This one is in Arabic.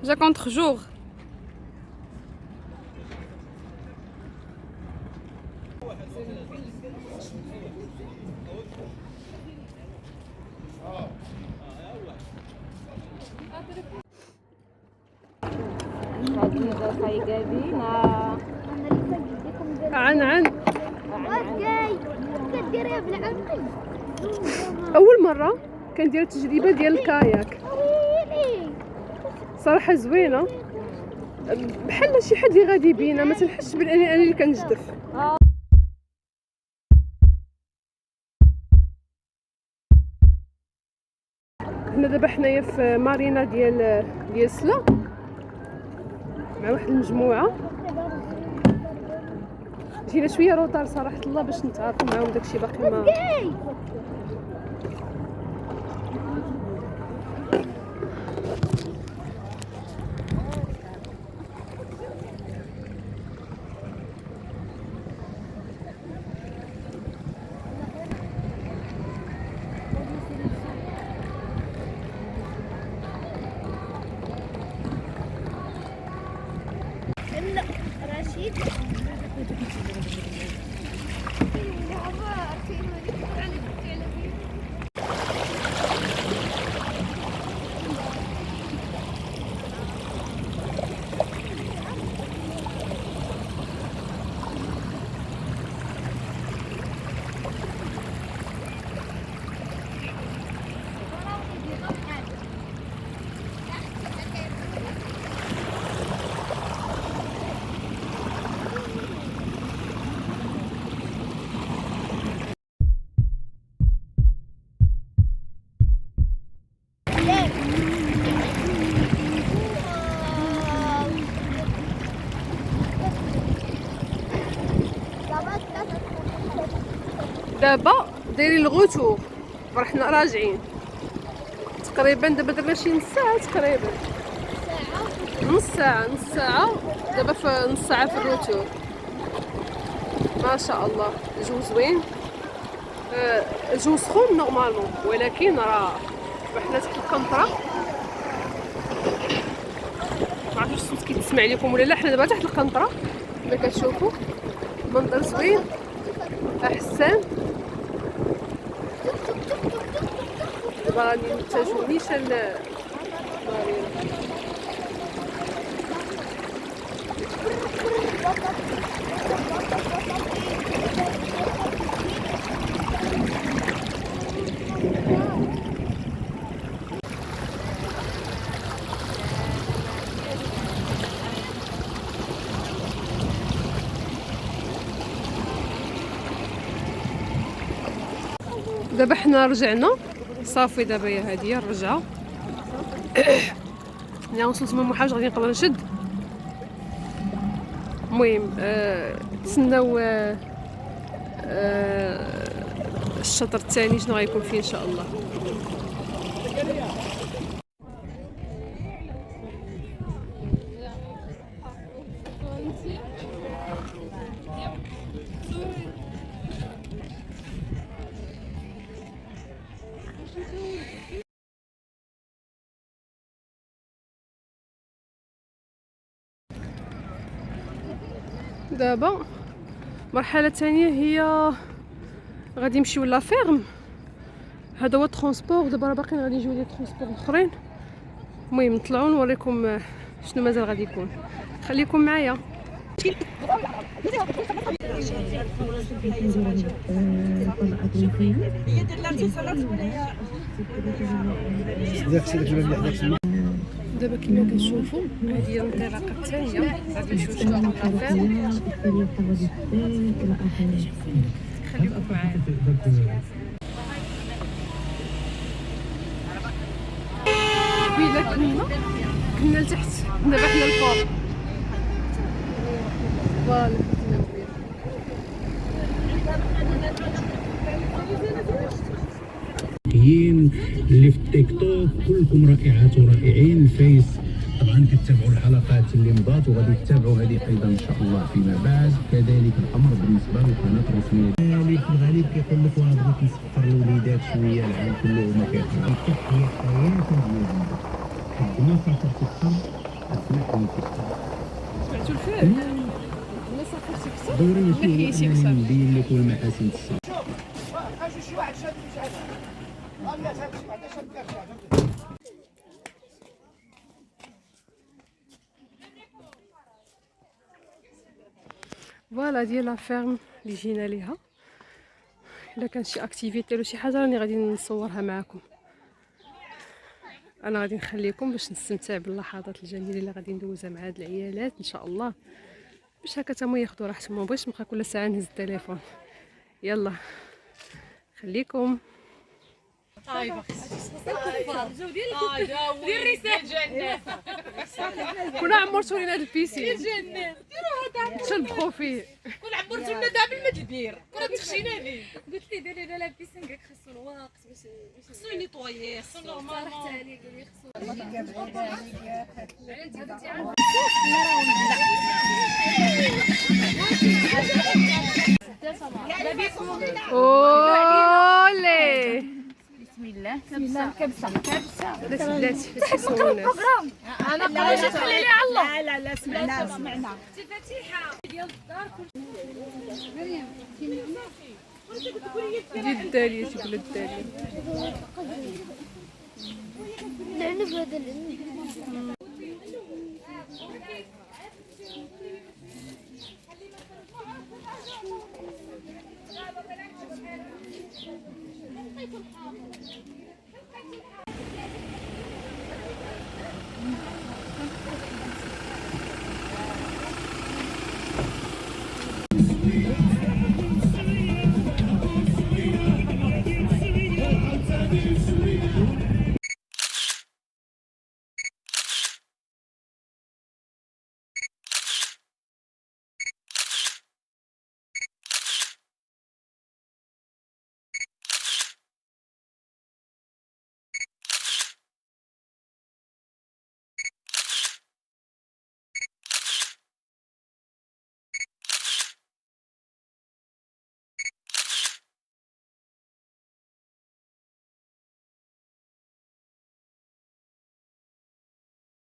جا كونتر جور. عن كديريها بالعقل. اول مره كندير التجربه ديال الكاياك، صراحه زوينه، بحال شي حد اللي غادي بينا ما تنحسش بالاني انا اللي كنجدف. هنا دابا حنايا في مارينا ديال سلا مع واحد المجموعه. جينا شويه روطار صراحه الله باش نتعرفوا معاهم، داكشي باقي ما رشيد دابا دايرين الغوتور، رحنا راجعين تقريبا. دابا درنا شي نص ساعه تقريبا، نص ساعه دابا في نص ساعه في الروتور. ما شاء الله الجو زوين، الجو سخون نورمالمون، ولكن راه حنا تحت القنطره. ما عرفتش الصوت كيتسمع لكم ولا لا. حنا دابا تحت القنطره كما كتشوفوا، منظر زوين احسن. دابا غادي نتجهوا نيشان مارينا. دابا حنا رجعنا صافي، دابا هي هادي الرجعه. انا وصلت من محاج غادي نقدر نشد. المهم تسناو الشطر الثاني شنو غيكون فيه ان شاء الله. دابا المرحله الثانيه هي غادي نمشيو لا فيرم. هذا هو الترونسبور. دابا راه باقيين غادي نجيو لي ترونسبور اخرين. المهم نطلعوا نوريكم شنو مازال غادي يكون. خليكم معايا. دابا كما كتشوفوا هذه هي الانطلاقه الثانيه، غادي نمشيو نشوفوا لافير. خليكم معايا. قبيله كنا لتحت، دابا حنا الفوق. فوالا اللي في التيك توك كلكم رائعات ورائعين. الفيس طبعا كتتابعوا الحلقات اللي مضات وغادي تتابعوا هذه ايضا ان شاء الله فيما بعد. كذلك الامر بالنسبه للقناه الرسميه اللي في الغالب كيقول لك واه بغيت نسفر الوليدات شويه العام كله وما كيقراش. هي حياه ديالنا قد ما سافرت الصبر اسمح لي سمعتوا الفيلم؟ ما سافرتي كثر دوري حياتي كثر. نبين لكم المحاسن الصبر. فوالا ديال لا فيرم اللي جينا ليها. الا كان شي اكتيفيتي ولا شي حاجه راني غادي نصورها معكم. انا غادي نخليكم باش نستمتع باللحظات الجميله اللي غادي ندوزها مع هاد العيالات ان شاء الله، باش هكا تما ياخذوا راحتهم. ما بغيتش نبقى كل ساعه نهز التليفون. يلا خليكم. كنا عمرتوا لينا هاد البيسين تنبخوا فيه. كون عمرتو لنا دابا ما تدير كون تخشينا به. قلت لي ديري لها بيسين قالك خصو الوقت باش خصو ينيطويي خصو نورمالمون. صراحه عليك قال لي خصو اولي بسم الله كبسه بلاتي كيصوروا الناس. انا قررت خلي لي على الله. لا لا سمعنا الفاتحه ديال الدار ديال الداليه تقول الداليه. العنب هذا العنب